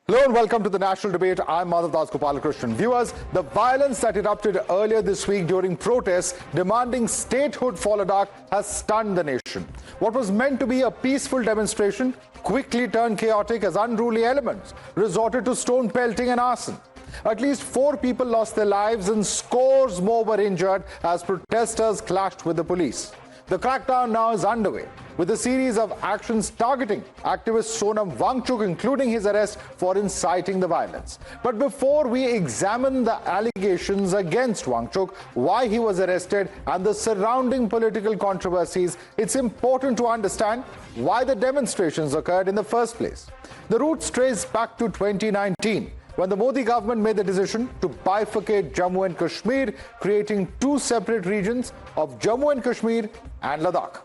Hello and welcome to the National Debate. I'm Madhavdas G. Viewers, the violence that erupted earlier this week during protests demanding statehood for Ladakh has stunned the nation. What was meant to be a peaceful demonstration quickly turned chaotic as unruly elements resorted to stone pelting and arson. At least 4 people lost their lives and scores more were injured as protesters clashed with the police. The crackdown now is underway, with a series of actions targeting activist Sonam Wangchuk, including his arrest for inciting the violence. But before we examine the allegations against Wangchuk, why he was arrested, and the surrounding political controversies, it's important to understand why the demonstrations occurred in the first place. The roots trace back to 2019. When the Modi government made the decision to bifurcate Jammu and Kashmir, creating 2 separate regions of Jammu and Kashmir and Ladakh.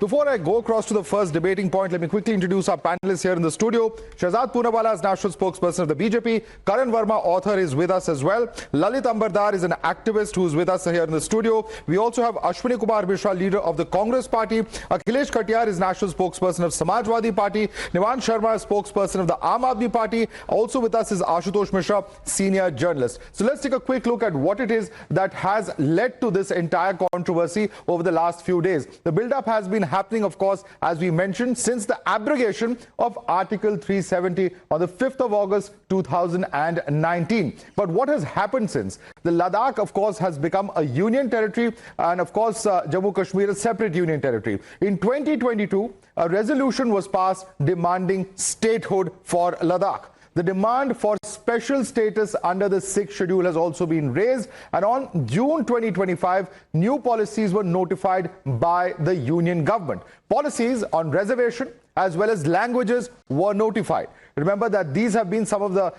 Before I go across to the first debating point, let me quickly introduce our panelists here in the studio. Shahzad Poonawala is national spokesperson of the BJP. Karan Verma, author, is with us as well. Lalit Ambardar is an activist who is with us here in the studio. We also have Ashwini Kumar Mishra, leader of the Congress party. Akhilesh Khatiyar is national spokesperson of Samajwadi Party. Nivan Sharma is spokesperson of the Aam Aadmi Party. Also with us is Ashutosh Mishra, senior journalist. So let's take a quick look at what it is that has led to this entire controversy over the last few days. The build-up has been happening, of course, as we mentioned, since the abrogation of Article 370 on the 5th of August 2019. But what has happened since? The Ladakh, of course, has become a union territory, and of course, Jammu Kashmir a separate union territory. In 2022, a resolution was passed demanding statehood for Ladakh. The demand for special status under the 6th schedule has also been raised, and on June 2025, new policies were notified by the union government. Policies on reservation as well as languages were notified. Remember that these have been some of the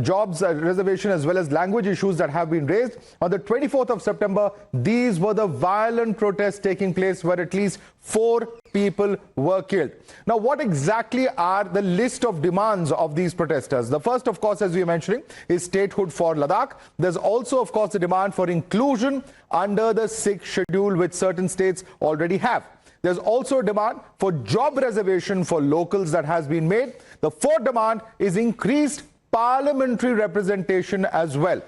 jobs reservation as well as language issues that have been raised. On the 24th of September, these were the violent protests taking place where at least 4 people were killed. Now, what exactly are the list of demands of these protesters? The first, of course, as we were mentioning, is statehood for Ladakh. There's also, of course, the demand for inclusion under the 6th schedule, which certain states already have. There's also a demand for job reservation for locals that has been made. The 4th demand is increased parliamentary representation as well.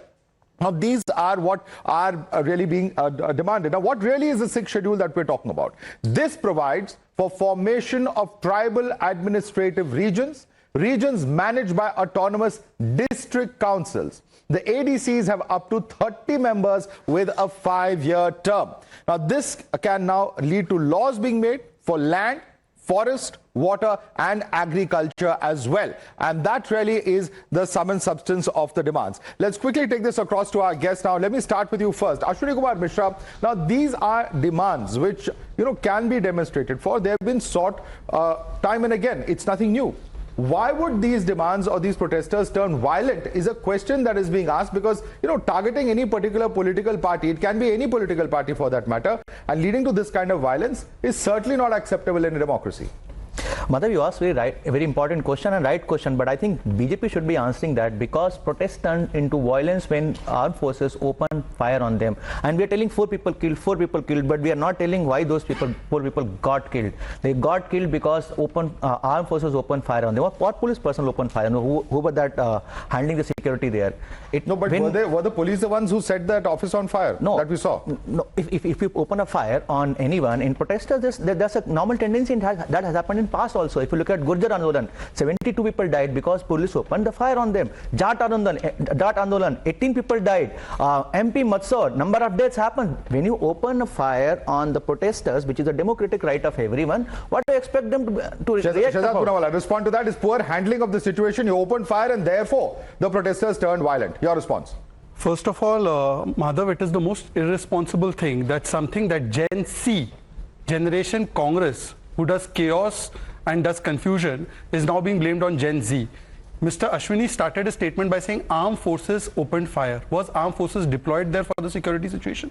Now, these are what are really being demanded. Now, what really is the 6th schedule that we're talking about? This provides for formation of tribal administrative regions, regions managed by autonomous district councils. The ADCs have up to 30 members with a 5-year term. Now, this can now lead to laws being made for land, forest, water and agriculture as well. And that really is the sum and substance of the demands. Let's quickly take this across to our guests now. Let me start with you first. Ashwini Kumar Mishra. Now, these are demands which, can be demonstrated for. They have been sought time and again. It's nothing new. Why would these demands or these protesters turn violent is a question that is being asked, because, targeting any particular political party, it can be any political party for that matter, and leading to this kind of violence is certainly not acceptable in a democracy. Madhav, you asked a very important question and right question, but I think BJP should be answering that, because protests turned into violence when armed forces opened fire on them. And we are telling 4 people killed, but we are not telling why those 4 people got killed. They got killed because armed forces opened fire on them. What police person opened fire? Who were that handling the security there? Were the police the ones who set that office on fire? No, that we saw. No. If you open a fire on anyone in protesters, there's a normal tendency that has happened in past also. If you look at Gurjar Andolan, 72 people died because police opened the fire on them. Jat Andolan, 18 people died. MP Matsur, number of deaths happened. When you open a fire on the protesters, which is a democratic right of everyone, what do you expect them to react about? Poonawala, respond to that. Is poor handling of the situation. You opened fire and therefore the protesters turned violent. Your response? First of all, Madhav, it is the most irresponsible thing that something that Gen C, Generation Congress, who does chaos and does confusion, is now being blamed on Gen Z. Mr. Ashwini started a statement by saying armed forces opened fire. Was armed forces deployed there for the security situation?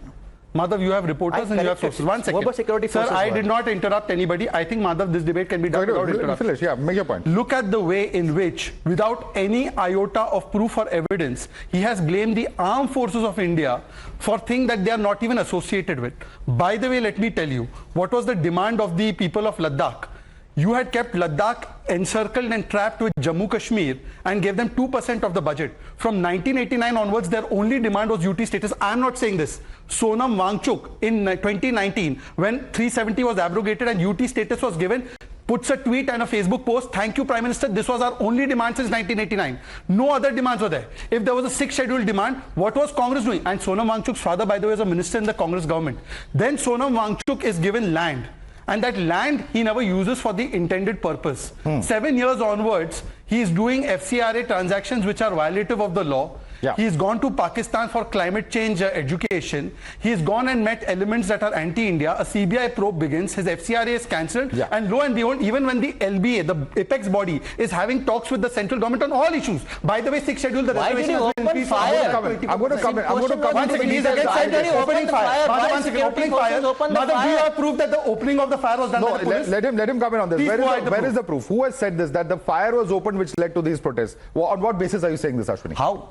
Madhav, you have reporters and you have sources. One second. Sir, I did not interrupt anybody. I think, Madhav, this debate can be done without interruption. Yeah, make your point. Look at the way in which, without any iota of proof or evidence, he has blamed the armed forces of India for things that they are not even associated with. By the way, let me tell you, what was the demand of the people of Ladakh? you had kept Ladakh encircled and trapped with Jammu Kashmir and gave them 2% of the budget. From 1989 onwards, their only demand was UT status. I am not saying this. Sonam Wangchuk in 2019, when 370 was abrogated and UT status was given, puts a tweet and a Facebook post, "Thank you, Prime Minister. This was our only demand since 1989. No other demands were there." If there was a sixth schedule demand, what was Congress doing? And Sonam Wangchuk's father, by the way, is a minister in the Congress government. Then Sonam Wangchuk is given land. And that land he never uses for the intended purpose. 7 years onwards, he is doing FCRA transactions which are violative of the law. Yeah. He's gone to Pakistan for climate change education. He's gone and met elements that are anti-India. A CBI probe begins. His FCRA is cancelled. Yeah. And lo and behold, even when the LBA, the apex body, is having talks with the central government on all issues. By the way, sixth schedule, the Why did reservation he has been open increased. fire? I'm going to come in. One second, he's against opening fire. Why One second, security opening fire. forces open the Madhav, do you fire? have proof that the opening of the fire was done by No, the police? let him come in on this. Please provide the Where is proof. the proof? Who has said this, that the fire was opened which led to these protests? On what basis are you saying this, Ashwini? How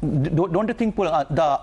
don't you think the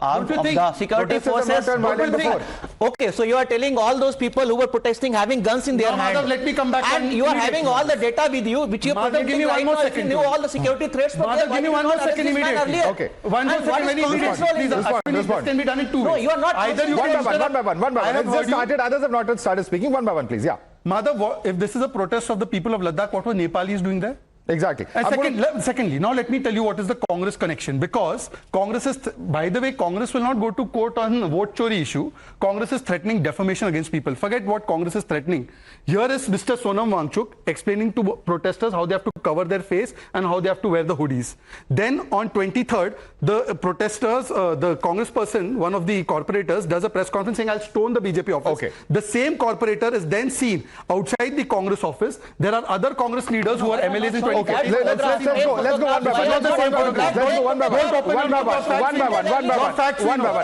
arm Don't you of think the security protesters have not forces? turned violent before? Okay, so you are telling all those people who were protesting having guns in their No, hand. Madhav, let me come back And on you are immediately. having all the data with you, which you are Madhav, give me presenting one right more now. If you second, knew please. all the security threats were Madhav, there, give why me did one you more not arrest second this man immediately. earlier? Okay. One more And second, what is very Congress immediately. role in Please, this? Ashwini, Respond. this can be done in two No, ways. you are not Either you One can by one. I have Let's just heard you. started. Others have not started speaking. One by one, please. Yeah. Madhav, if this is a protest of the people of Ladakh, what were Nepalis doing there? Exactly. And secondly, now let me tell you what is the Congress connection. Because Congress is, by the way, Congress will not go to court on vote chori issue. Congress is threatening defamation against people. Forget what Congress is threatening. Here is Mr. Sonam Wangchuk explaining to protesters how they have to cover their face and how they have to wear the hoodies. Then on 23rd, the protesters, the Congress person, one of the corporators, does a press conference saying, "I'll stone the BJP office." Okay. The same corporator is then seen outside the Congress office. There are other Congress leaders who are MLAs in 20. Okay, let's go. Let's go one by one. Let's go one by one.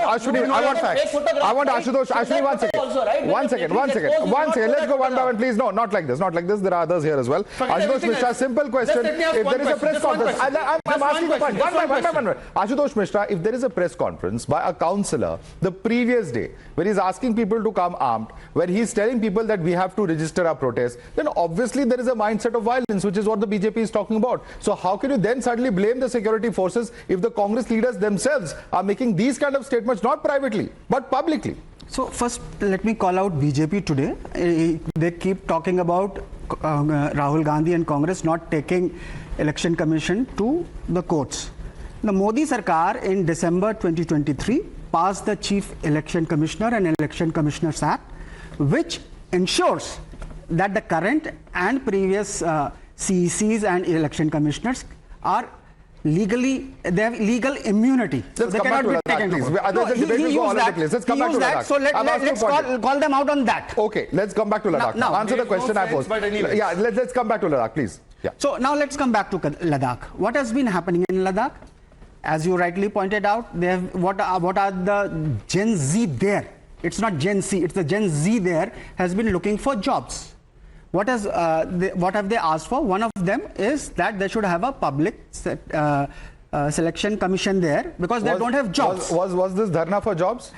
Ashwini, I want facts. I want Ashutosh. Ashwini, 1 second. 1 second. 1 second. 1 second. Let's go one by one, please. No, not like this. Not like this. There are others here as well. Ashutosh Mishra, simple question. If there is a press conference, I'm asking a point. One by one. Ashutosh Mishra, if there is a press conference by a councillor the previous day where he's asking people to come armed, where he's telling people that we have to register our protest, then obviously there is a mindset of violence, which is what the BJP is talking about. So how can you then suddenly blame the security forces if the Congress leaders themselves are making these kind of statements, not privately, but publicly? So first, let me call out BJP today. They keep talking about Rahul Gandhi and Congress not taking Election Commission to the courts. The Modi Sarkar in December 2023 passed the Chief Election Commissioner and Election Commissioners Act, which ensures that the current and previous CECs and election commissioners are legally, they have legal immunity. Let's come back to Ladakh, please. There's a debate will go all over the place. Let's come back to Ladakh. So let's call them out on that. Okay, let's come back to Ladakh. Now, answer the question I posed. Yeah, let's come back to Ladakh, please. Yeah. So now let's come back to Ladakh. What has been happening in Ladakh? As you rightly pointed out, they have, what are the Gen Z there? It's not Gen C, it's the Gen Z there has been looking for jobs. What have they asked for? One of them is that they should have a public selection commission there because they don't have jobs. Was this dharna for jobs?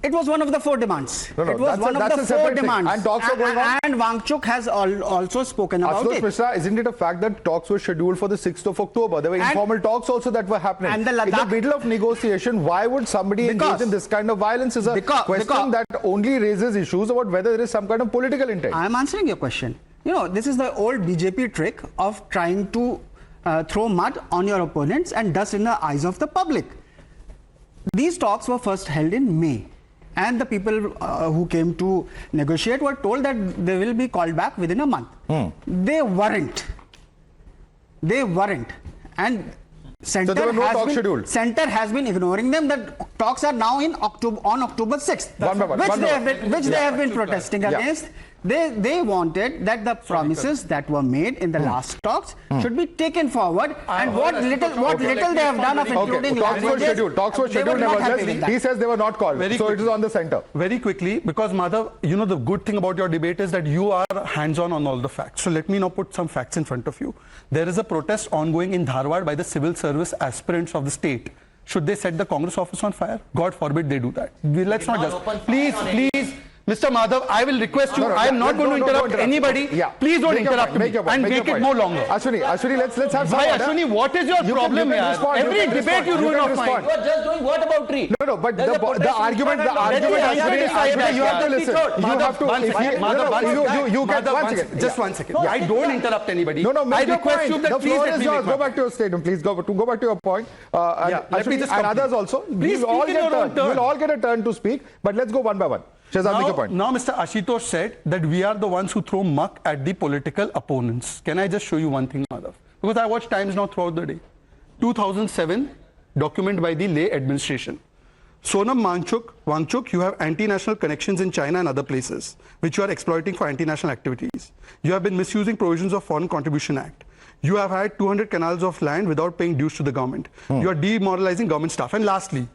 It was one of the 4 demands. No, it was one of the 4 demands. And talks were going on? And Wangchuk has also spoken about Ashutosh it. Mishra, isn't it a fact that talks were scheduled for the 6th of October? There were informal talks also that were happening. And the in the middle of negotiation, why would somebody engage in this kind of violence? Is a question that only raises issues about whether there is some kind of political intent. I am answering your question. You know, this is the old BJP trick of trying to throw mud on your opponents and dust in the eyes of the public. These talks were first held in May. And the people who came to negotiate were told that they will be called back within a month. They weren't. And Center, so there were no talks scheduled. Center has been ignoring them. The talks are now in on October 6th, which they have been protesting against. They wanted that the promises that were made in the last talks should be taken forward, and what little they have done of including languages. Talks were scheduled, nevertheless. He says they were not called, so it is on the center. Very quickly, because Madhav, you know the good thing about your debate is that you are hands-on on all the facts. So let me now put some facts in front of you. There is a protest ongoing in Dharwad by the civil service aspirants of the state. Should they set the Congress office on fire? God forbid they do that. Let's not just... Please... Mr. Madhav, I will request you. I am not going to interrupt anybody. Please don't interrupt me and make it more longer. Ashwini, let's have some Why, order. Ashwini, what is your problem here? Every debate you ruin of mine. You are just doing what about tree? No, but the argument, Ashwini, you have to listen. You have to. You get 1 second. Just 1 second. I don't interrupt anybody. No, I request you that please let me make go back to your statement. Please go back to your point. And others also. Please speak in your own turn. We'll all get a turn to speak, but let's go one by one. Shehzad, make your point. Now, Mr. Ashutosh said that we are the ones who throw muck at the political opponents. Can I just show you one thing, Madhav? Because I watch Times now throughout the day. 2007, document by the Lay administration. Sonam Wangchuk, you have anti-national connections in China and other places, which you are exploiting for anti-national activities. You have been misusing provisions of Foreign Contribution Act. You have had 200 canals of land without paying dues to the government. You are demoralizing government staff. And lastly,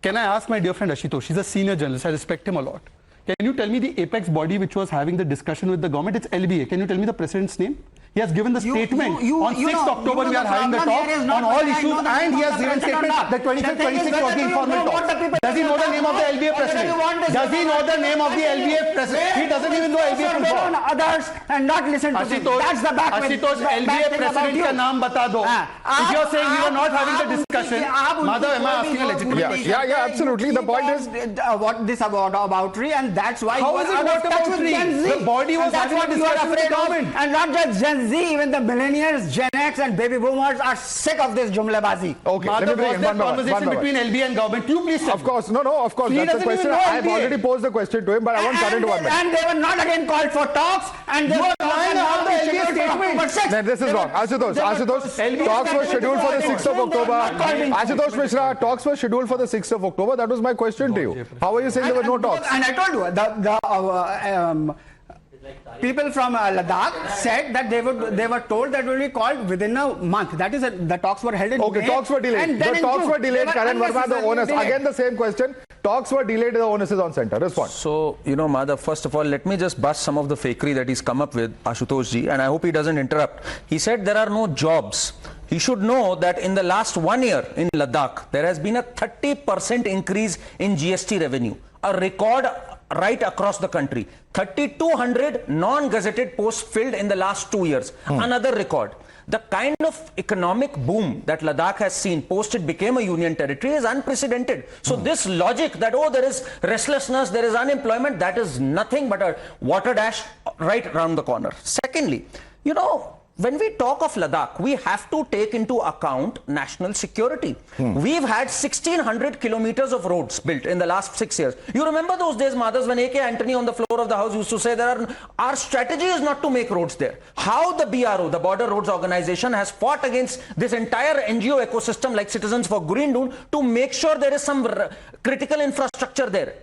can I ask my dear friend Ashutosh, he's a senior journalist, I respect him a lot. Can you tell me the apex body which was having the discussion with the government? It's LBA. Can you tell me the president's name? He has given the statement. On 6th October, we are having the talk on all issues, and he has given statement that 25th, 26th was the informal talk. Does he know the name of the LBA president? Does he know the name of the LBA president? He doesn't even know LBA full form. Others and not listen to them. That's the back. Ashutosh, LBA president ka naam bata do. If you're saying we were not having the discussion, Madhav, am I asking a legitimate question? Yeah, absolutely. The point is what this about tree, and that's why. How is it what about tree? The body was having a discussion with the government, and not just Gen Z, even the millennials, Gen X, and baby boomers are sick of this jumlabazi. Okay, Madhav, let me bring in one conversation between LBA and government. You please tell Of course, of course. He That's the doesn't question. even know I've LBA. already posed the question to him, but I want Karan to one minute. And they were not again called for talks. And You are lying about the LBA statement. No, this is wrong. Ashutosh, talks were scheduled for the 6th of October. Ashutosh Mishra, talks were scheduled for the 6th of October. That was my question to you. How are you saying there were no talks? And I told you, the people from Ladakh said that they were told that will be called within a month. That is, the talks were held in Okay, May, talks were delayed. and then The in talks June. were delayed. They were Karan Verma, the unnecessarily onus. delayed. Again, the same question. Talks were delayed. The onus is on center. Respond. So, Madhav, first of all, let me just bust some of the fakery that he's come up with, Ashutosh Ji, and I hope he doesn't interrupt. He said there are no jobs. He should know that in the last 1 year in Ladakh, there has been a 30% increase in GST revenue, a record right across the country. 3,200 non-gazetted posts filled in the last 2 years, another record. The kind of economic boom that Ladakh has seen post it became a union territory is unprecedented. So this logic that, oh, there is restlessness, there is unemployment, that is nothing but a water dash right around the corner. Secondly, when we talk of Ladakh, we have to take into account national security. We've had 1,600 kilometers of roads built in the last 6 years. You remember those days, Madhavs, when A.K. Antony on the floor of the House used to say our strategy is not to make roads there. How the BRO, the Border Roads Organization, has fought against this entire NGO ecosystem like Citizens for Green Dune to make sure there is some critical infrastructure there.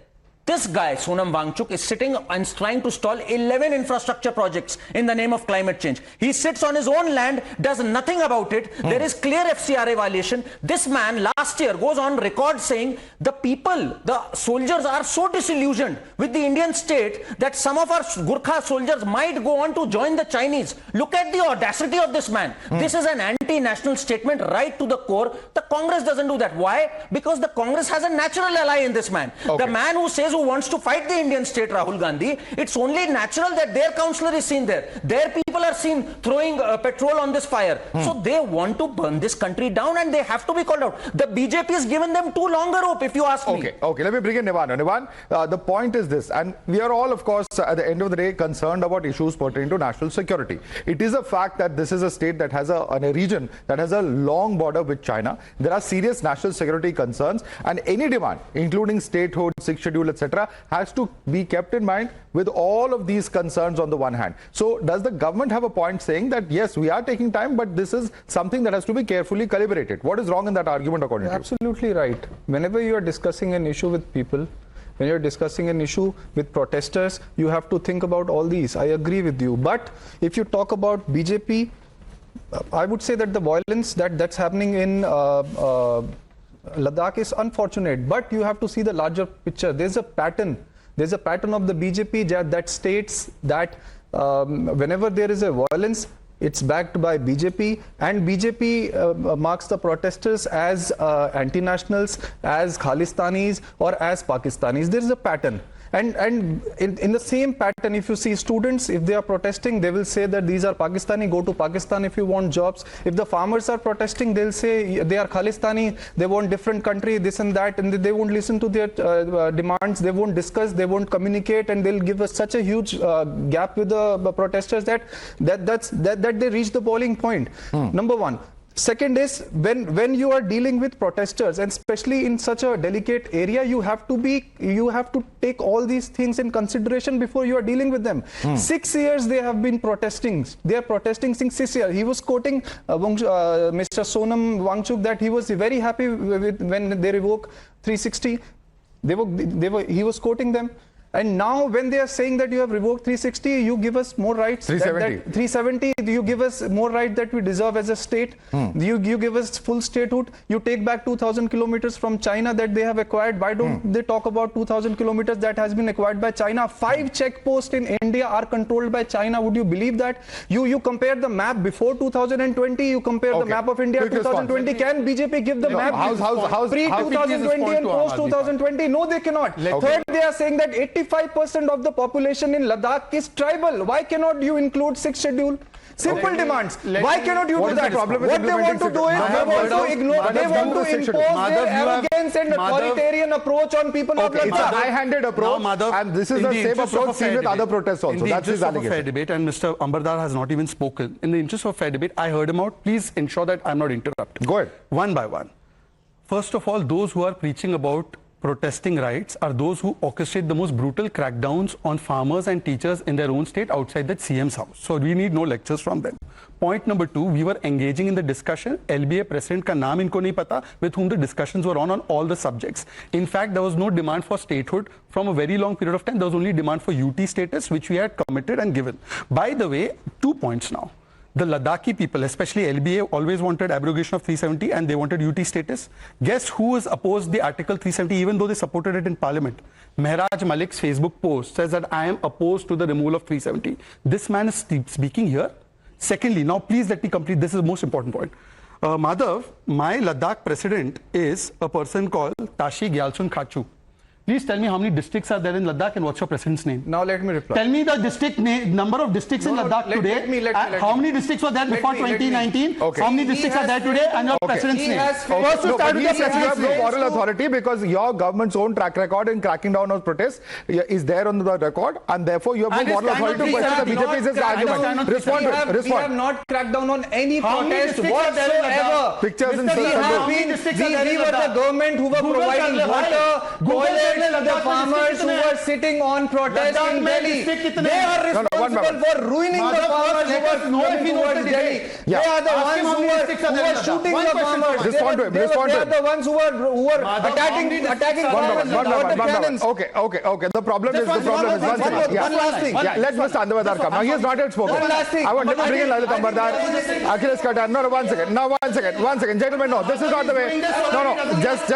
This guy, Sonam Wangchuk, is sitting and trying to stall 11 infrastructure projects in the name of climate change. He sits on his own land, does nothing about it. There is clear FCRA violation. This man last year goes on record saying the people, the soldiers are so disillusioned with the Indian state that some of our Gurkha soldiers might go on to join the Chinese. Look at the audacity of this man. This is an anti-national statement right to the core. The Congress doesn't do that. Why? Because the Congress has a natural ally in this man. Okay. The man who says who wants to fight the Indian state, Rahul Gandhi, it's only natural that their councillor is seen there. Their people are seen throwing petrol on this fire. So they want to burn this country down and they have to be called out. The BJP has given them too long a rope, if you ask me. Okay, let me bring in Nivan. Nivan, the point is this, and we are all, of course, at the end of the day, concerned about issues pertaining to national security. It is a fact that this is a state that has a region that has a long border with China. There are serious national security concerns, and any demand, including statehood, 6th schedule, etc., has to be kept in mind with all of these concerns on the one hand. So does the government have a point saying that yes, we are taking time, but this is something that has to be carefully calibrated? What is wrong in that argument according to you? Absolutely right. Whenever you are discussing an issue with people, when you're discussing an issue with protesters, you have to think about all these. I agree with you. But if you talk about BJP, I would say that the violence that's happening in Ladakh is unfortunate, but you have to see the larger picture. There's a pattern. There's a pattern of the BJP that states that whenever there is a violence, it's backed by BJP, and BJP marks the protesters as anti-nationals, as Khalistanis, or as Pakistanis. There is a pattern. And in the same pattern, if you see students, if they are protesting, they will say that these are Pakistani, go to Pakistan if you want jobs. If the farmers are protesting, they'll say they are Khalistani, they want different country, this and that, and they won't listen to their demands, they won't discuss, they won't communicate, and they'll give us such a huge gap with the protesters that they reach the boiling point. Number one. Second is, when you are dealing with protesters, and especially in such a delicate area, you have to take all these things in consideration before you are dealing with them. 6 years they have been protesting. They are protesting since 6 years. He was quoting Mr. Sonam Wangchuk that he was very happy with when they revoke 360. He was quoting them. And now when they are saying that you have revoked 360, you give us more rights. 370, you give us more right that we deserve as a state. You give us full statehood. You take back 2,000 kilometers from China that they have acquired. Why don't they talk about 2,000 kilometers that has been acquired by China? 5 checkposts in India are controlled by China. Would you believe that? You compare the map before 2020, you compare the map of India 2020. Can BJP give the map pre-2020 and post-2020? No, they cannot. Third, they are saying that 85% of the population in Ladakh is tribal. Why cannot you include 6th schedule? Simple demands. Why cannot you do that? What they want to do is they want to ignore, they want to impose their arrogance and authoritarian approach on people of Ladakh. It's a high-handed approach, and this is the same approach seen with other protests also. That's his allegation. Fair debate, and Mr. Ambardar has not even spoken. In the interest of fair debate, I heard him out. Please ensure that I'm not interrupted. Go ahead. One by one. First of all, those who are preaching about protesting rights are those who orchestrate the most brutal crackdowns on farmers and teachers in their own state outside that CM's house. So we need no lectures from them. Point number 2, we were engaging in the discussion. LBA president ka naam inko nahi pata, with whom the discussions were on all the subjects. In fact, there was no demand for statehood from a very long period of time. There was only demand for UT status, which we had committed and given. By the way, 2 points now. The Ladakhi people, especially LBA, always wanted abrogation of 370 and they wanted UT status. Guess who has opposed the Article 370 even though they supported it in Parliament? Mehraj Malik's Facebook post says that I am opposed to the removal of 370. This man is speaking here. Secondly, now please let me complete. This is the most important point. Madhav, my Ladakh president is a person called Tashi Gyaltsun Khachu. Please tell me how many districts are there in Ladakh and what's your president's name? Now let me reply. Tell me the district number of districts in Ladakh today. How many districts were there before 2019? Okay. How many districts are there today and your president's name? First, you have no moral authority because your government's own track record in cracking down on protests is there on the record, and therefore you have no moral authority to question the BJP's argument. Respond. We have not cracked down on any protest whatsoever. Pictures in we were the government who were providing water, toilets, the farmers who were sitting on protest in Delhi. They are responsible for ruining the farmers who were coming towards Delhi. They are the ones who were shooting the farmers. They are the ones who were attacking farmers with water cannons. Okay. The problem is one last thing. Let Mr. Andavadar come. Now he has not yet spoken. One last thing. I want to bring in Lalit Ambardar, Akhilesh Khattar. No, one second. Gentlemen, no, this is not the way. No. Just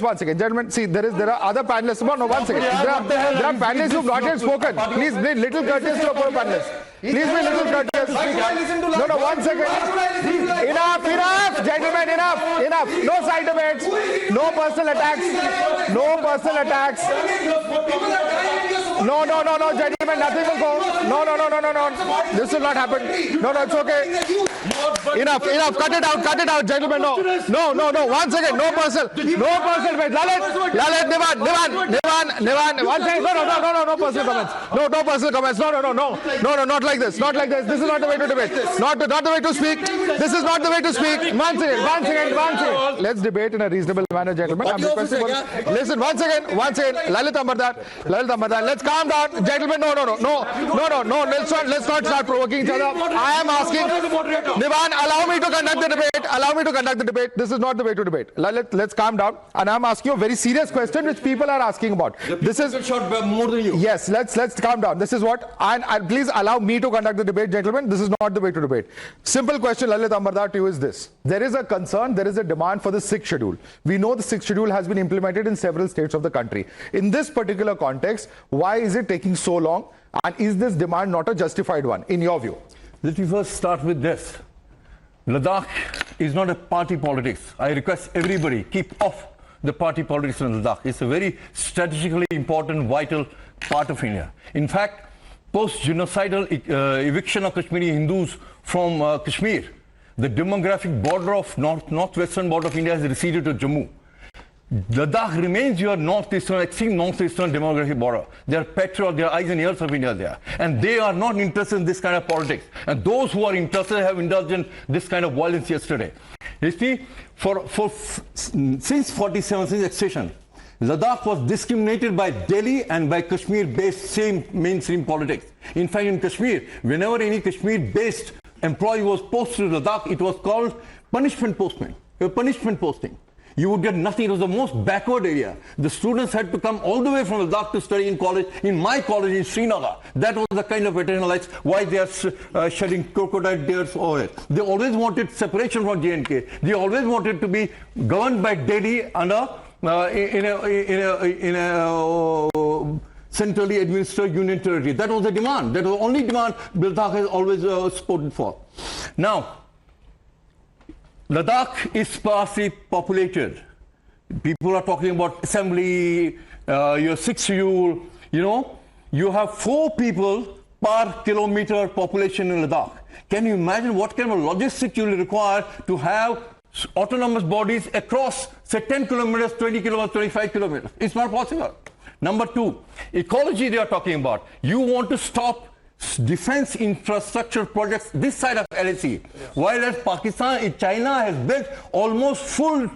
1 second. Gentlemen, see, there are other panelists. No, 1 second. There are panelists who have not yet spoken. Please be little courteous to our panelists. Please be little courteous. No, 1 second. Enough, gentlemen, enough. No side debates. No personal attacks. No, gentlemen, nothing will go. No. This will not happen. No, it's okay. Enough. Cut it out, gentlemen. No. 1 second. No personal debate. Lalit, Nivan. 1 second. No personal comments. No personal comments. No, not like this. This is not the way to debate. Not the way to speak. This is not the way to speak. 1 second. Let's debate in a reasonable manner, gentlemen. I'm requesting listen, 1 second. Lalit Ambardar. Let's calm down, gentlemen. No. Let's not start provoking each other. I am asking Nivan, allow me to conduct the debate. This is not the way to debate. Let's calm down. And I'm asking you a very serious question which people are asking about. This is more than you. Yes, let's calm down. This is what, and please allow me to conduct the debate, gentlemen. This is not the way to debate. Simple question, Lalit Ambardar, to you is this. There is a concern, there is a demand for the 6th schedule. We know the 6th schedule has been implemented in several states of the country. In this particular context, why is it taking so long? And is this demand not a justified one, in your view? Let me first start with this. Ladakh is not a party politics. I request everybody keep off the party politics in Ladakh. It's a very strategically important, vital part of India. In fact, post-genocidal eviction of Kashmiri Hindus from Kashmir, the demographic border of northwestern border of India has receded to Jammu. Ladakh remains your northeastern, extreme northeastern demographic border. They are patriots, they are eyes and ears of India there. And they are not interested in this kind of politics. And those who are interested have indulged in this kind of violence yesterday. You see, since 47, since accession, Ladakh was discriminated by Delhi and by Kashmir-based same mainstream politics. In fact, in Kashmir, whenever any Kashmir-based employee was posted to Ladakh, it was called punishment posting. You would get nothing. It was the most backward area. The students had to come all the way from Ladakh to study in college. In my college in Srinagar, that was the kind of eternalites why they are shedding crocodile tears over it. They always wanted separation from J&K. They always wanted to be governed by Delhi under in a centrally administered union territory. That was the demand. That was the only demand Ladakh has always supported for. Now, Ladakh is sparsely populated. People are talking about assembly, your 6 schedule, you know. You have 4 people per kilometer population in Ladakh. Can you imagine what kind of logistics you will require to have autonomous bodies across, say, 10 kilometers, 20 kilometers, 25 kilometers? It's not possible. Number 2, ecology they are talking about. You want to stop defense infrastructure projects this side of LAC, while as Pakistan, China has built almost full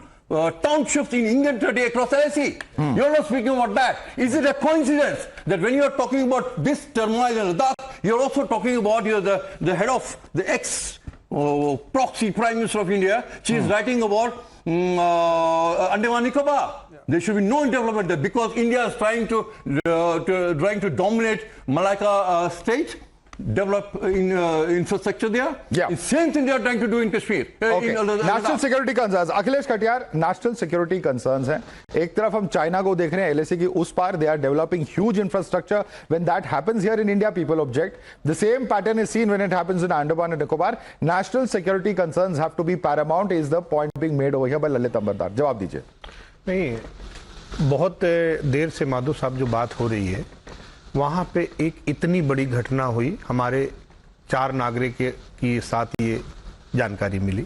townships in Indian territory across LAC. You're not speaking about that. Is it a coincidence that when you're talking about this turmoil in Ladakh, you're also talking about the head of the ex-proxy Prime Minister of India? She is writing about Andaman Nicobar. There should be no development there because India is trying to dominate Malacca state, develop infrastructure there. Yeah. The same thing they are trying to do in Kashmir. Okay. National security concerns. Akhilesh Katiyar, national security concerns हैं. एक तरफ हम China को देख रहे हैं, LAC की उस पार, they are developing huge infrastructure. When that happens here in India, people object. The same pattern is seen when it happens in Andaman and Nicobar. National security concerns have to be paramount is the point being made over here by Lalit Ambardar. जवाब दीजिए. नहीं, बहुत देर से माधव साहब जो बात हो रही है वहाँ पे एक इतनी बड़ी घटना हुई, हमारे 4 नागरिक के साथ ये जानकारी मिली।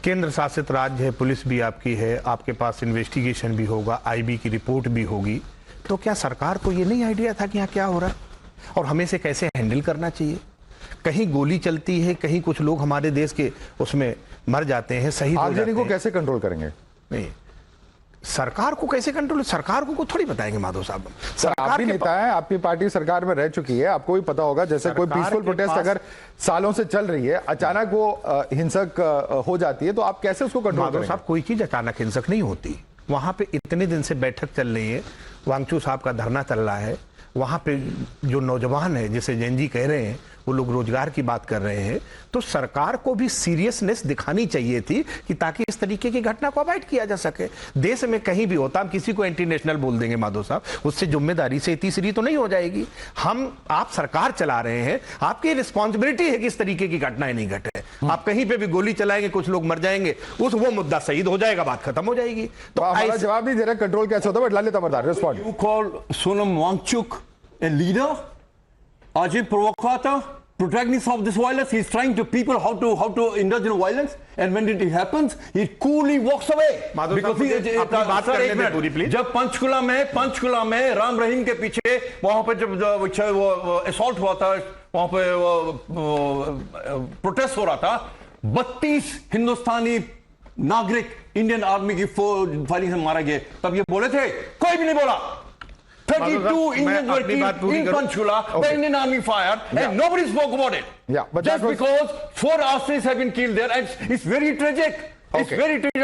केंद्र शासित राज्य है, पुलिस भी आपकी है, आपके पास इन्वेस्टिगेशन भी होगा, IB की रिपोर्ट भी होगी, तो क्या सरकार को ये नहीं आइडिया था कि यहाँ क्या हो रहा है और हमें से कैसे हैंडल करना चाहिए? कहीं गोली चलती है, कहीं कुछ लोग हमारे देश के उसमें मर जाते हैं, शहीद हो जाते हैं। को कैसे कंट्रोल करेंगे? नहीं, सरकार को कैसे कंट्रोल? सरकार को कुछ थोड़ी बताएंगे माधव साहब। आप भी नेता हैं, आपकी पार्टी सरकार में रह चुकी है, आपको भी पता होगा। जैसे कोई पीसफुल प्रोटेस्ट अगर सालों से चल रही है, अचानक वो हिंसक हो जाती है, तो आप कैसे उसको कंट्रोल करेंगे? माधव साहब, कोई चीज अचानक हिंसक नहीं होती। वहां पे इतने दिन से बैठक चल रही है, वांगचू साहब का धरना चल रहा है, वहां पे जो नौजवान है जिसे जैन जी कह रहे हैं, वो लोग रोजगार की बात कर रहे हैं, तो सरकार को भी सीरियसनेस दिखानी चाहिए थी कि ताकि इस तरीके की घटना को अवॉइड किया जा सके। देश में कहीं भी होता, हम किसी को एंटी नेशनल बोल देंगे माधव साहब, उससे जिम्मेदारी से तीसरी तो नहीं हो जाएगी। आप सरकार चला रहे हैं, आपकी रिस्पॉन्सिबिलिटी है कि इस तरीके की घटनाएं नहीं घटे। आप कहीं पे भी गोली चलाएंगे, कुछ लोग मर जाएंगे, वो मुद्दा शहीद हो जाएगा, बात खत्म हो जाएगी। तो हमारा जवाब नहीं दे रहा, कंट्रोल कैसे होता है? Lalit Amardar, respond. You call Sonam Wangchuk a leader? Ajay provocateur? Protagonist of this violence? He's trying to people how to indulge in violence, and when it happens, he coolly walks away. Because जब पंचकुला में राम रहीम के पीछे वहां पे जब वो assault हुआ था, वहां पे प्रोटेस्ट हो रहा था, 32 हिंदुस्तानी नागरिक इंडियन आर्मी की फायरिंग से मारा गए, तब ये बोले थे? कोई भी नहीं बोला। 32 Indians were killed in Panchkula. The Indian army fired, and nobody spoke about it. Yeah, but just because 4 arsonists have been killed there, and it's very tragic. It's very tragic.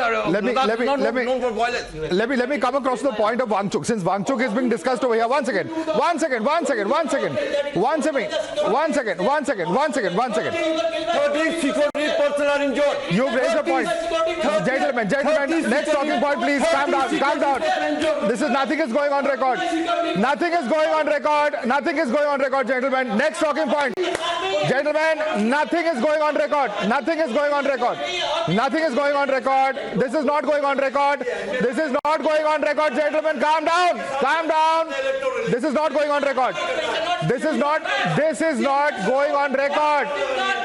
Let me come across the point of Wangchuk. Since Wangchuk is being discussed over here, one second. 30 security personnel are injured. You've raised a point. Gentlemen, next talking point, please. Calm down. This is nothing is going on record. Nothing is going on record, gentlemen. Next talking point. Gentlemen, nothing is going on record. on record. This is not going on record. This is not going on record, gentlemen. Calm down. Calm down. This is not going on record. This is not going on record.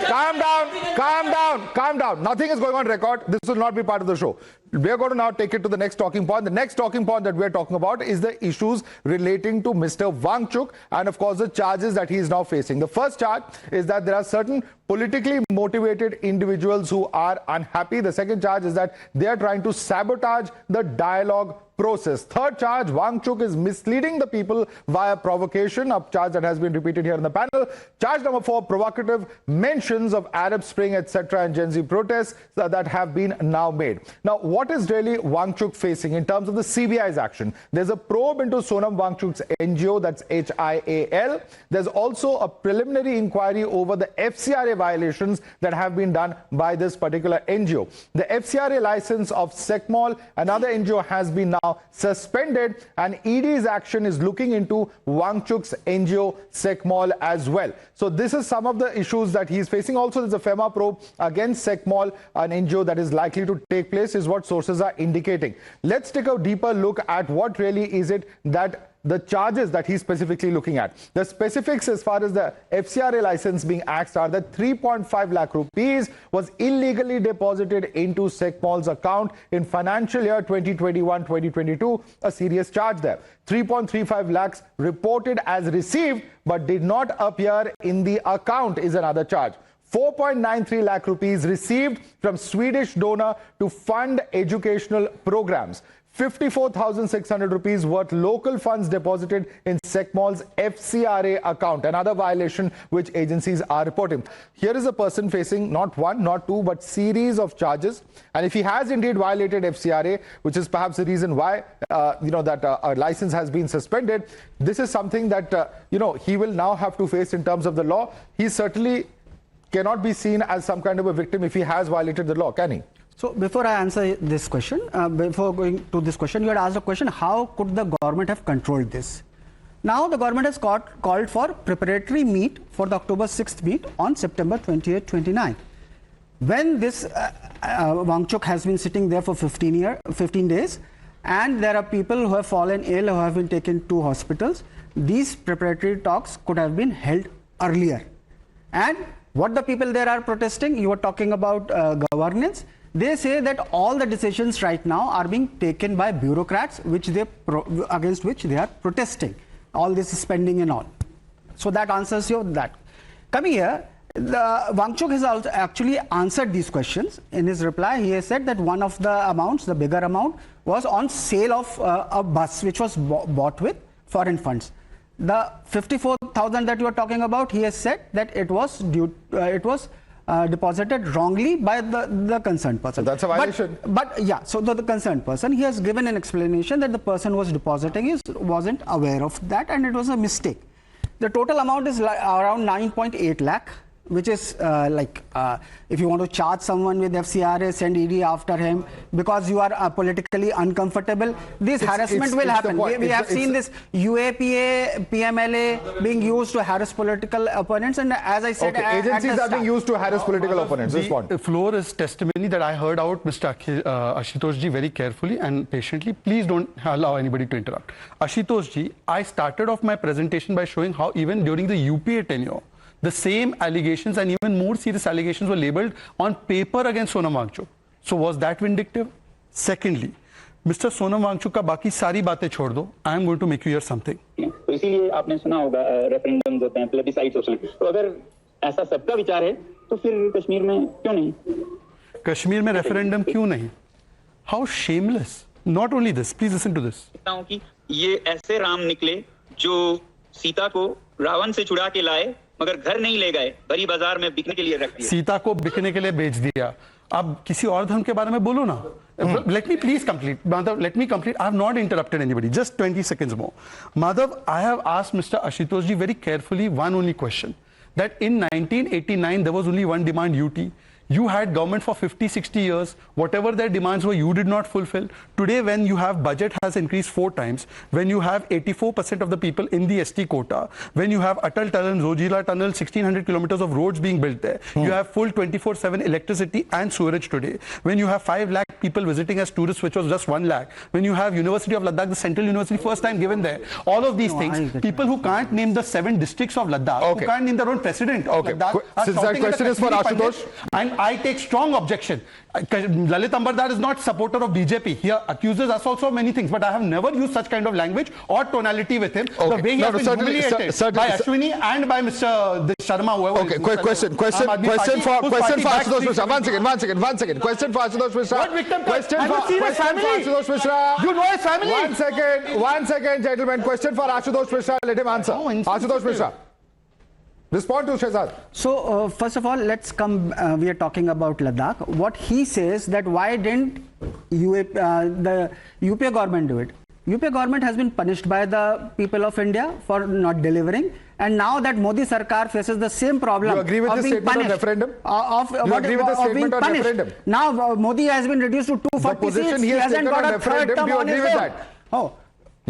Calm down. Calm down. Calm down. Nothing is going on record. This will not be part of the show. We are going to now take it to the next talking point. The next talking point that we are talking about is the issues relating to Mr. Wangchuk and, of course, the charges that he is now facing. The first charge is that there are certain politically motivated individuals who are unhappy. The second charge is that they are trying to sabotage the dialogue process. Third charge, Wangchuk is misleading the people via provocation, a charge that has been repeated here in the panel. Charge number 4, provocative mentions of Arab Spring, etc. and Gen Z protests that have been now made. Now, what is really Wangchuk facing in terms of the CBI's action? There's a probe into Sonam Wangchuk's NGO, that's HIAL. There's also a preliminary inquiry over the FCRA violations that have been done by this particular NGO. The FCRA license of SecMol, another NGO, has been now suspended, and ED's action is looking into Wangchuk's NGO SecMol as well. So this is some of the issues that he's facing. Also, there's a FEMA probe against SecMol, an NGO that is likely to take place, is what sources are indicating. Let's take a deeper look at what really is it that the charges that he's specifically looking at. The specifics as far as the FCRA license being axed are that 3.5 lakh rupees was illegally deposited into SecMol's account in financial year 2021-2022, a serious charge there. 3.35 lakhs reported as received but did not appear in the account is another charge. 4.93 lakh rupees received from Swedish donor to fund educational programs. 54,600 rupees worth local funds deposited in SecMol's FCRA account, another violation which agencies are reporting. Here is a person facing not one, not two, but series of charges. And if he has indeed violated FCRA, which is perhaps the reason why, a license has been suspended, this is something that, he will now have to face in terms of the law. He certainly cannot be seen as some kind of a victim if he has violated the law, can he? So before I answer this question, before going to this question, you had asked a question, how could the government have controlled this? Now the government has called for preparatory meet for the October 6th meet on September 28-29. When this Wangchuk has been sitting there for 15 days, and there are people who have fallen ill, who have been taken to hospitals, these preparatory talks could have been held earlier. And what the people there are protesting, you were talking about governance. They say that all the decisions right now are being taken by bureaucrats, against which they are protesting. All this spending and all. So that answers you that. Coming here, Wangchuk has also actually answered these questions. In his reply, he has said that one of the amounts, the bigger amount, was on sale of a bus which was bought with foreign funds. The 54,000 that you are talking about, he has said that it was deposited wrongly by the concerned person. So that's a violation. But yeah, so the concerned person, he has given an explanation that the person who was depositing wasn't aware of that and it was a mistake. The total amount is around 9.8 lakh, which is if you want to charge someone with FCRA, send ED after him because you are politically uncomfortable, this harassment will happen. We have seen this UAPA, PMLA being used to harass political opponents, and as I said, agencies are being used to harass political opponents. The floor is testimony that I heard out Mr. Ashutosh Ji very carefully and patiently. Please don't allow anybody to interrupt. Ashutosh Ji, I started off my presentation by showing how even during the UPA tenure, the same allegations and even more serious allegations were labelled on paper against Sonam Wangchuk. So was that vindictive? Secondly, Mr. Sonam Wangchuk का बाकी सारी बातें छोड़ दो. I am going to make you hear something. तो इसीलिए आपने सुना होगा रेफरेंडम्स होते हैं, प्लेबिसाइट्स होते हैं. तो अगर ऐसा सबका विचार है, तो फिर कश्मीर में क्यों नहीं? कश्मीर में रेफरेंडम क्यों नहीं? How shameless! Not only this, please listen to this. कि ये ऐसे राम निकले जो सीता को रावण से छुड़ा के लाए, मगर घर नहीं ले गए, भरी बाजार में बिकने के लिए रख दिया. सीता को बिकने के लिए बेच दिया. अब किसी और धर्म के बारे में बोलो ना. Let me please complete. Madhav, let me complete. I have not interrupted anybody. Just 20 seconds more. Madhav, I have asked Mr. Ashutosh Ji very carefully one only question. That in 1989 there was only one demand UT. You had government for 50, 60 years. Whatever their demands were, you did not fulfill. Today, when you have budget has increased 4 times, when you have 84% of the people in the ST quota, when you have Atal Tunnel, Zojila Tunnel, 1600 kilometers of roads being built there, you have full 24/7 electricity and sewerage today, when you have 5 lakh people visiting as tourists, which was just 1 lakh, when you have University of Ladakh, the Central University, first time given there, all of these things, people who can't name the 7 districts of Ladakh, who can't name their own president of Ladakh, are Since that question is for Ashutosh, and I take strong objection. Lalit Ambardar is not supporter of BJP. He accuses us also of many things, but I have never used such kind of language or tonality with him. The way he has been humiliated by Ashwini and by Mr. Sharma, whoever. Okay, quick question for Ashutosh Mishra. One second. Question for Ashutosh Mishra. What victim? Question for Ashutosh Mishra. You know his family. One second, gentlemen. Question for Ashutosh Mishra. Let him answer. Ashutosh Mishra. Respond to Shehzad. So, first of all, let's come, we are talking about Ladakh. What he says that why didn't the UP government do it? UP government has been punished by the people of India for not delivering. And now that Modi Sarkar faces the same problem. You agree with the statement on referendum? You agree with the statement on referendum? Now, Modi has been reduced to 240 seats. He hasn't got a third term on his own. Oh.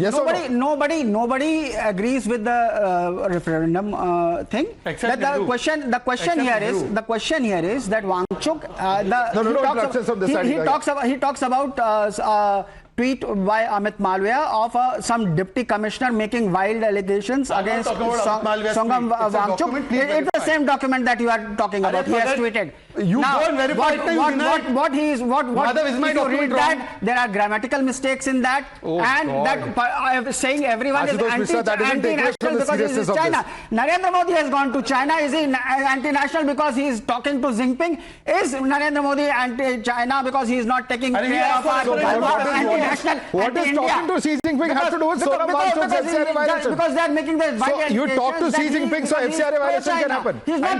Yes, nobody agrees with the referendum thing. Except the question here is that Wangchuk he talks about tweet by Amit Malviya of some deputy commissioner making wild allegations against Sonam Wangchuk. It's the same document that you are talking about. He has tweeted. You now, don't verify it. What is read that there are grammatical mistakes in that, that saying everyone is anti-national because he is China. Narendra Modi has gone to China. Is he anti-national because he is talking to Jinping? Is Narendra Modi anti-China because he is not taking care of our anti-national? What is talking to Xi Jinping have to do with Sonam Wangchuk's FCRA violation? Because they are making the so you talk to Xi Jinping so FCRA violation can happen. He's not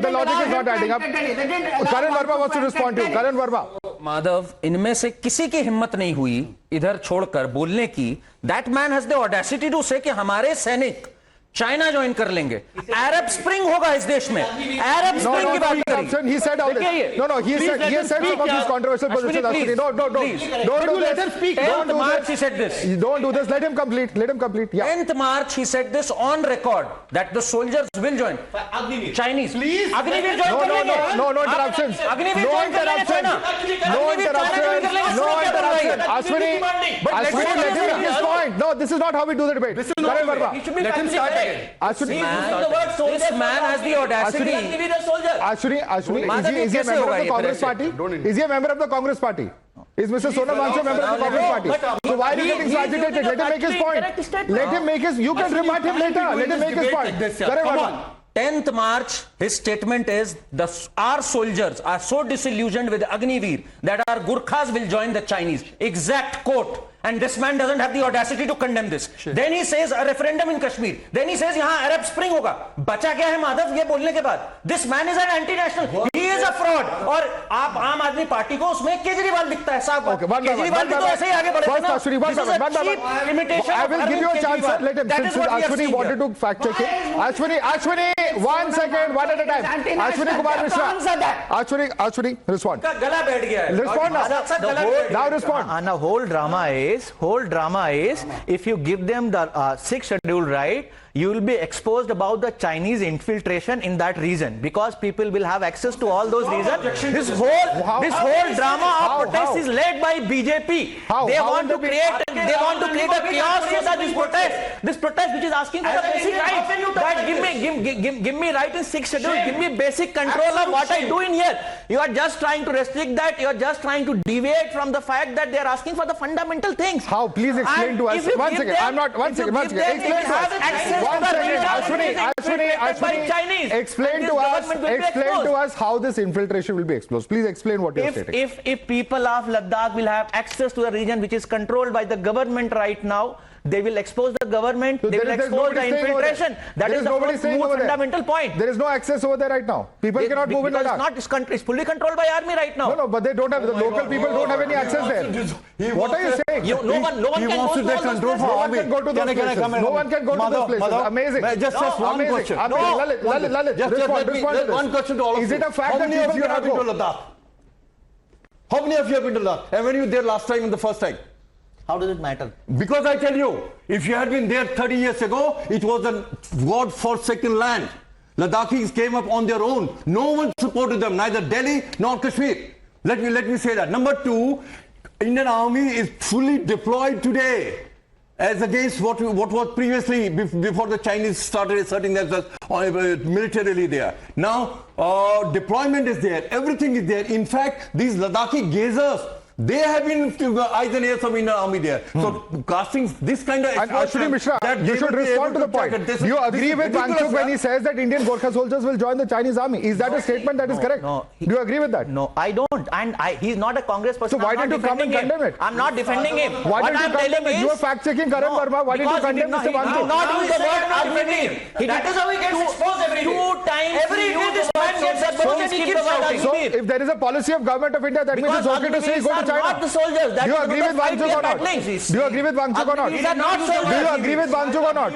the logic is not adding up. Karan Verma wants to respond to you. Karan Verma. Madhav, इनमें से किसी की हिम्मत नहीं हुई इधर छोड़कर बोलने की. That man has the audacity to say कि हमारे सैनिक चाइना ज्वाइन कर लेंगे. अरब स्प्रिंग होगा इस देश में. अरब स्प्रिंग की बात करी. He said all this. He said some of these controversial positions. Don't do let him speak. 10th March he said this. Don't do this. Let him complete. Yeah. 10th March he said this on record that the soldiers will join. Chinese. Please. Agniveer join कर लेंगे. No interruptions. Agniveer join कर लेंगे China. No interruptions. Ashwini, let him make his point. No, this is not how we do the debate. Karan Verma. Let him start. This man has the audacity. Ashwini, is he a member of the Congress party? Is he a member of the Congress party? Is Mr. Sonam Wangchuk a member of the Congress party? So why are you getting so agitated? Let him make his point. Let him make his. You can rebut him later. Let him make his point. Come on. 10th March, his statement is our soldiers are so disillusioned with Agniveer that our Gurkhas will join the Chinese. Exact quote. And this man doesn't have the audacity to condemn this. Sure. Then he says a referendum in Kashmir. Then he says यहाँ Arab Spring होगा. बचा क्या है माधव ये बोलने के बाद? This man is an anti-national. He is a fraud. और आप आम आदमी पार्टी को उसमें केजरीवाल दिखता है साहब. केजरीवाल भी तो ऐसे ही आगे बढ़े ना. I will give you a chance. Let him. Since Ashwini wanted to fact check it. Ashwini, 1 second, one at a time. Ashwini Kumar Mishra. Ashwini, respond. गला बैठ गया है. Respond now. Now respond. And the whole drama is if you give them the 6th schedule right, you will be exposed about the Chinese infiltration in that region because people will have access to all those regions. This whole drama of protest is led by BJP. They want to create a chaos so that this protest which is asking for the basic right, that give me right in 6th schedule, give me basic control of what I do in here. You are just trying to restrict that. You are just trying to deviate from the fact that they are asking for the fundamental things. How? Please explain to us. One second. Explain to us. Ashwini, explain to us how this infiltration will be exposed. Please explain what you are stating. If people of Ladakh will have access to a region which is controlled by the government right now, they will expose the government, So they will expose the infiltration. That is the most fundamental point. There is no access over there right now. People cannot move in Ladakh. This country is fully controlled by army right now. No, but they don't have, the local people don't have any access there. What are you saying? No one can go to those places. No one can go to those places. No one can go to those places. Amazing. Just one question. Lalit, respond to this. One question to all of you. Is it a fact that people cannot go? Ladakh? How many of you have been to Ladakh? And when you were there last time and the first time? How does it matter? Because I tell you, if you had been there 30 years ago, it was a God-forsaken land. Ladakhis came up on their own. No one supported them, neither Delhi nor Kashmir. Let me say that. Number two, Indian Army is fully deployed today, as against what was previously before the Chinese started asserting themselves militarily there. Now, deployment is there, everything is there. In fact, these Ladakhi gazers, they have been eyes and ears of Indian Army there. So casting this kind of... And Ashwini Mishra, you should respond to the point. Do you agree with Wangchuk when he says that Indian Gorkha soldiers will join the Chinese army? Is that a statement that is correct? No. Do you agree with that? No, I don't. And he's not a Congress person. So why did you come and condemn it? I'm not defending him. Why did you condemn it? You are fact-checking Karan Verma. Why did you condemn Mr. Wangchuk? I'm not doing the word arguing. That is how he gets exposed every day. Two times every day this man gets exposed and he keeps shouting. So if there is a policy of government of India, that means it's okay to say go to China. Not the soldiers. Do you agree with Wangchuk or not? Do you agree with Wangchuk or not? These are not soldiers. Do you agree with Wangchuk or not?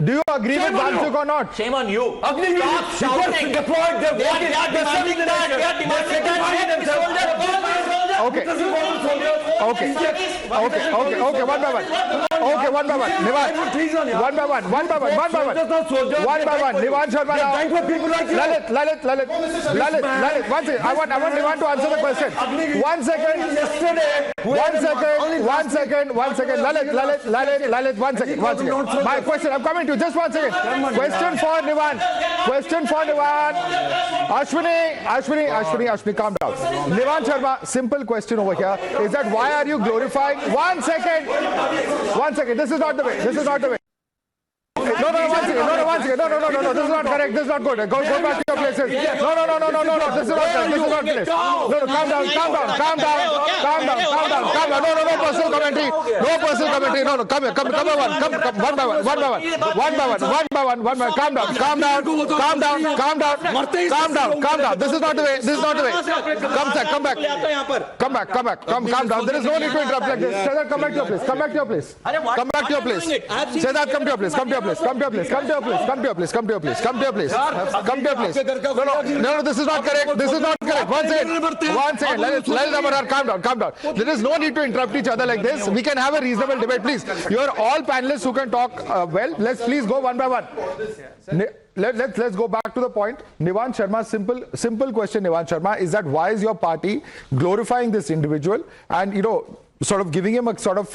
Do you agree with Wangchuk or not? Shame on you. Stop shouting. They are demanding that. They are demanding that. Okay. One by one. Nivan Sharma now. Lalit. One second. I want Nivan to answer the question. One second. Lalit, one second. My question, I'm coming to you. Just 1 second. Question for Nivan. Ashwini, calm down. Nivan Sharma, simple question over here is that why are you glorifying... 1 second. This is not the way. No, 1 second. No, this is not correct. This is not good. Go back to your places. No, this is not correct. This is not correct. No, calm down. No personal commentary. No, come here. Come one by one. Calm down. This is not the way. Come back. Calm down. There is no need to interrupt like this. Shazad, come back to your place. Shazad, come to your place. Come to your place. No, this is not correct. One second. Let calm down. There is no need to interrupt each other like this. We can have a reasonable debate, please. You are all panelists who can talk well. Let's please go one by one. Let's go back to the point. Nivan Sharma, simple question, Nivan Sharma, is that why is your party glorifying this individual and, sort of giving him a sort of,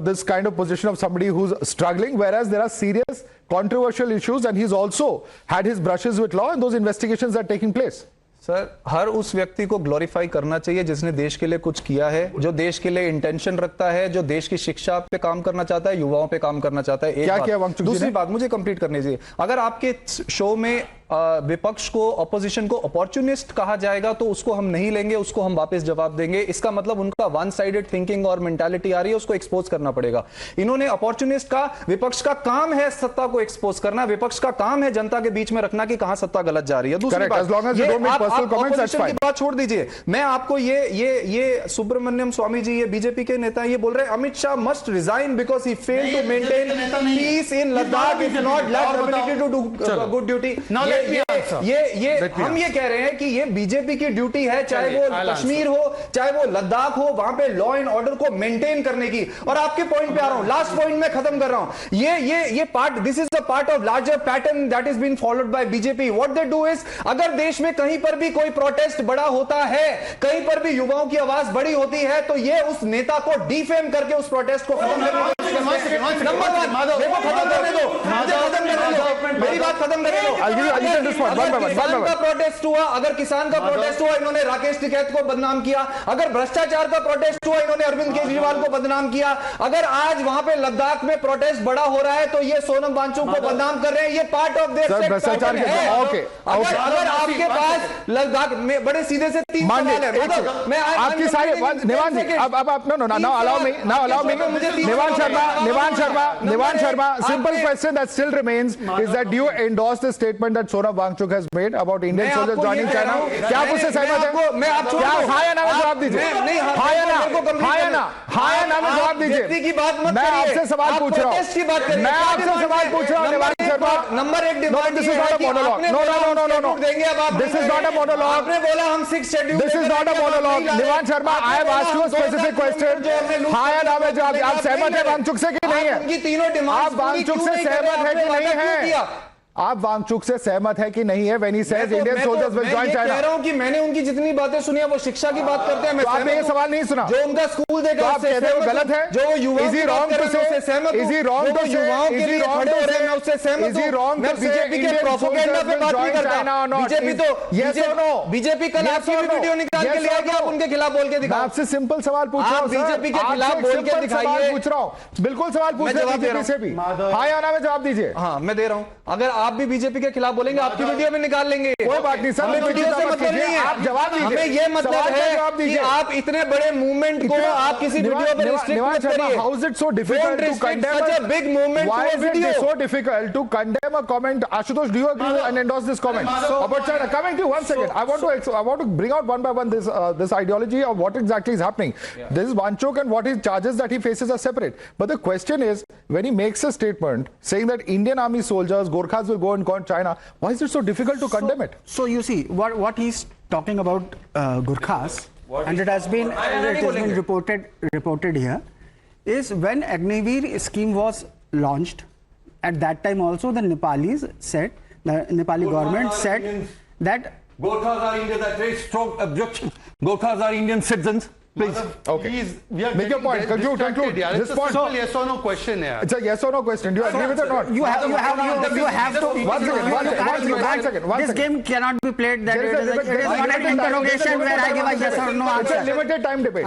this kind of position of somebody who's struggling, whereas there are serious controversial issues and he's also had his brushes with law and those investigations are taking place. Sir, हर उस व्यक्ति को glorify करना चाहिए जिसने देश के लिए कुछ किया है, जो देश के लिए इंटेंशन रखता है, जो देश की शिक्षा पे काम करना चाहता है, युवाओं पे काम करना चाहता है। क्या किया वंगचुक जी ने? दूसरी बात मुझे कंप्लीट करनी चाहिए। अगर आपके शो में विपक्ष को, ऑपोजिशन को अपॉर्चुनिस्ट कहा जाएगा तो उसको हम नहीं लेंगे, उसको हम वापस जवाब देंगे। इसका मतलब उनका वन साइडेड थिंकिंग और मेंटालिटी आ रही है, उसको एक्सपोज करना पड़ेगा। इन्होंने अपॉर्चुनिस्ट का, विपक्ष का काम है सत्ता को एक्सपोज करना, विपक्ष का काम है जनता के बीच में रखना कि कहां सत्ता गलत जा रही है। दूसरी बात, ऑपोजिशन की बात छोड़ दीजिए। मैं आपको ये सुब्रमण्यम स्वामी जी, ये बीजेपी के नेता ये बोल रहे हैं Amit Shah must resign because he failed to maintain peace in Ladakh, is not lacked ability to do good duty. हम ये कह रहे हैं कि ये बीजेपी की ड्यूटी है, चाहे वो कश्मीर हो, चाहे वो लद्दाख हो, वहां पे लॉ एंड ऑर्डर को मेंटेन करने की। और आपके पॉइंट पे आ रहा हूं, लास्ट पॉइंट में खत्म कर रहा हूं। ये part, this is the part of larger pattern that is been followed by BJP. What they do is, अगर देश में कहीं पर भी कोई प्रोटेस्ट बड़ा होता है, कहीं पर भी युवाओं की आवाज बड़ी होती है, तो ये उस नेता को डिफेम करके उस प्रोटेस्ट को खत्म करने नंबर वन, देखो खत्म करने दो, मेरी बात खत्म करने दो। किसान का प्रोटेस्ट हुआ, अगर किसान का प्रोटेस्ट हुआ, इन्होंने राकेश टिकैत को बदनाम किया। अगर भ्रष्टाचार का प्रोटेस्ट हुआ, इन्होंने अरविंद केजरीवाल को बदनाम किया। अगर आज वहां पे लद्दाख में प्रोटेस्ट बड़ा हो रहा है तो ये सोनम वांगचुक को बदनाम कर रहे हैं। ये पार्ट ऑफ देयर भ्रष्टाचार है। अगर आपके पास लद्दाख में बड़े सीधे से 3 सवाल है, मैं आपकी सारी निवान जी, अब नो अलाउ मी, निवान Sharma Sharma, simple question that still remains is that do you endorse the statement that Sonam Wangchuk has made about Indian soldiers joining China? क्या आप उससे सहमत हैं? क्या हाँ या ना में जवाब दीजिए? हाँ या ना में जवाब दीजिए? मैं आपसे सवाल पूछ रहा हूँ। निवान शर्मा। नंबर एक demand this is not a monologue. No. This is not a monologue. आपने बोला हम 6 schedule This is not a monologue. निवान Sharma, I have asked you a specific question. हाँ या ना में जवाब। आप सहमत हैं वांगचुक से कि नहीं है? उनकी तीनों डिमांड आप वांगचुक से सहमत है कि नहीं है? आप वांगचुक से सहमत है कि नहीं है? When he says Indian soldiers will join China. मैं कह रहा हूं कि मैंने उनकी जितनी बातें सुनी है वो शिक्षा की बात करते हैं। मैं आपने ये सवाल नहीं सुना। जो उनका स्कूल देखा आप कहते हो गलत है। जो वो युवाओं Is he wrong to say? Is he wrong to say? युवाओं के लिए खड़े हो रहे हैं मैं उससे सहमत हूं। Is he wrong to say BJP के प्रोपेगेंडा पे बात नहीं करता। बीजेपी तो yes or no? बीजेपी कल आपकी वीडियो निकाल के ले आएगी, आप उनके खिलाफ बोल के दिखाओ। मैं आपसे सिंपल सवाल पूछ रहा हूं। बीजेपी के खिलाफ बोल के दिखाइए। पूछ रहा हूं, बिल्कुल सवाल पूछ रहा हूं बीजेपी से भी। हाँ या ना में जवाब दीजिए। हाँ मैं दे रहा हूँ। अगर आप भी बीजेपी के खिलाफ बोलेंगे आपकी वीडियो में निकाल लेंगे। कोई बात नहीं सर, वीडियो से मतलब नहीं है। आप जवाब दीजिए। हमें ये मतलब है कि आप इतने बड़े मूवमेंट को आप किसी वीडियो पर रिस्ट्रिक्ट मत करिए। How is it so difficult to condemn such a big movement? Why is it so difficult to condemn a comment? Ashutosh, do you agree and endorse this comment about China? Coming to you, 1 second. I want to bring out one by one this ideology of what exactly is happening. This is Wangchuk and what his charges that he faces are separate. But the question is, when he makes a statement saying that Indian army soldiers, Gorkhas will go and conquer China, why is it so difficult to condemn it? So you see, what he's talking about Gorkhas, and it has been reported here, is when Agniveer scheme was launched. At that time also the Nepali government said that Gorkhas are Indian. That's very strong objection. Gorkhas are Indian citizens. Please. Okay. Make your point. Conclude. This point. So, yes or no question. It's a yes or no question. Do you agree with it or not? You have to. One second. This game cannot be played. That it is not an interrogation where I give a yes or no answer. It's a limited time debate.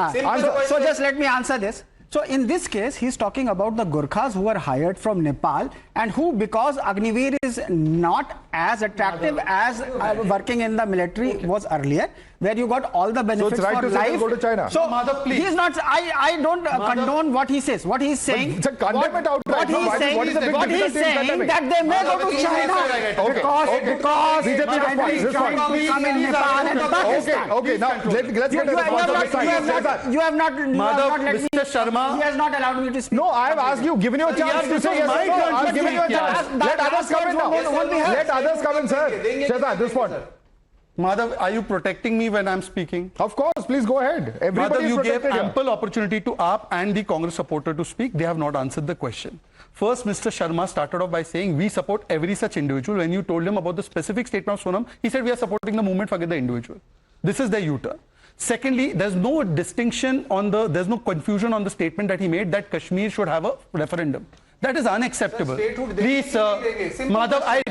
So just let me answer this. So in this case, he's talking about the Gorkhas who were hired from Nepal and who, because Agniveer is not as attractive as working in the military was earlier, where you got all the benefits so it's right for to life. Say go to China. So Madhav, please. He's not. I don't condone what he says. What he's saying. It's a condemn it outright. What he's saying that they may go to China because China is trying to come in Nepal and Pakistan. Okay. Now let's get to the point of the side. You have not let me. Mr. Sharma. He has not allowed me to speak. No, I have asked you, given you a chance to say yes or no. I've given you a chance. Let others come in now. Let others come in, sir. Shweta, this point. Madhav, are you protecting me when I'm speaking? Of course, please go ahead. Everybody Madhav, you gave here. ample opportunity to AAP and the Congress supporter to speak. They have not answered the question. First, Mr. Sharma started off by saying we support every such individual. When you told him about the specific statement of Sonam, he said we are supporting the movement, forget the individual. This is the U-turn. Secondly, there's no distinction there's no confusion on the statement that he made that Kashmir should have a referendum. That is unacceptable. Please, Madhav, I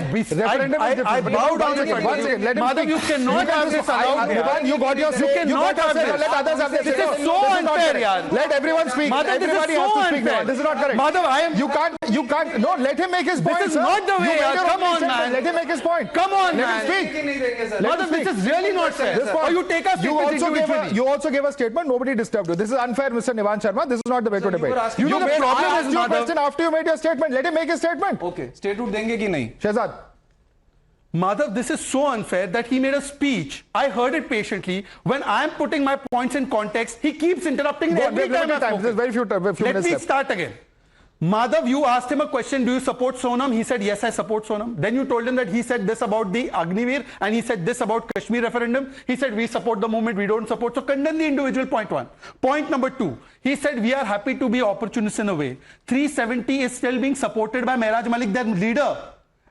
bow down in front of you. Madhav, you cannot have this allowed. You got your say. You cannot have this. Let others have this. This is so unfair, yaar. Let everyone speak. Madhav, this is so unfair. This is not correct. Madhav, You can't. No, let him make his point. This is not the way, yaar. Come on, man. Let him make his point. Come on, man. Let him speak. Madhav, this is really not fair. Or you take us individually. You also gave a statement. Nobody disturbed you. This is unfair, Mr. Nivan Sharma. This is not the way to debate. You know the problem is, Madhav. Question after you made your statement. Let him make his statement. Okay. Statehood देंगे कि नहीं? Shehzad. Madhav, this is so unfair that he made a speech. I heard it patiently. When I am putting my points in context, he keeps interrupting every time. There's very few minutes Let me start again. Madhav, you asked him a question, do you support Sonam? He said, yes, I support Sonam. Then you told him that he said this about the Agniveer and he said this about Kashmir referendum. He said, we support the movement, we don't support. So condemn the individual, point one. Point number two, he said, we are happy to be opportunists in a way. 370 is still being supported by Mehraj Malik, their leader.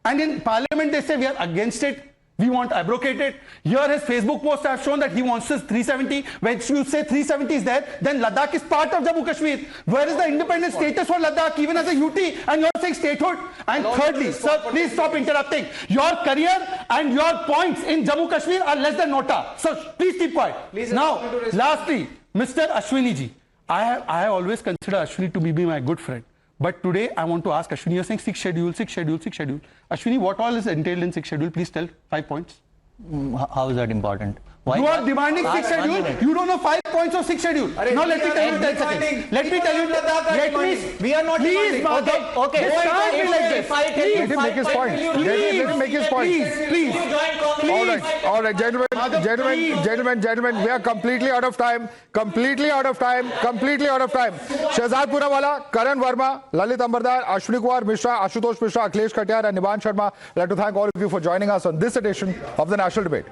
And in parliament, they say we are against it. We want to abrogate it. Here his Facebook posts have shown that he wants this 370. When you say 370 is there, then Ladakh is part of Jammu Kashmir. Where is the independent status for Ladakh, even as a UT? And you're saying statehood? And thirdly, sir, please stop interrupting. Your career and your points in Jammu Kashmir are less than nota. So please keep quiet. Now, lastly, Mr. Ashwini ji. I have always considered Ashwini to be my good friend. But today, I want to ask Ashwini, you're saying 6 schedule. Ashwini, what all is entailed in 6 schedule? Please tell 5 points. How is that important? You are demanding 6 schedule. You don't know 5 points. points of 6th schedule. Now let me tell you 10 seconds. Let me tell you. We are not please, demanding. Okay. Start me like this. Let him make his point. Let him make his point. Please. All right, gentlemen, we are completely out of time. Shehzad Poonawala, Karan Verma, Lalit Ambardar, Ashwini Kumar Mishra, Ashutosh Mishra, Akhilesh Katiyar and Niban Sharma. I'd like to thank all of you for joining us on this edition of the National Debate.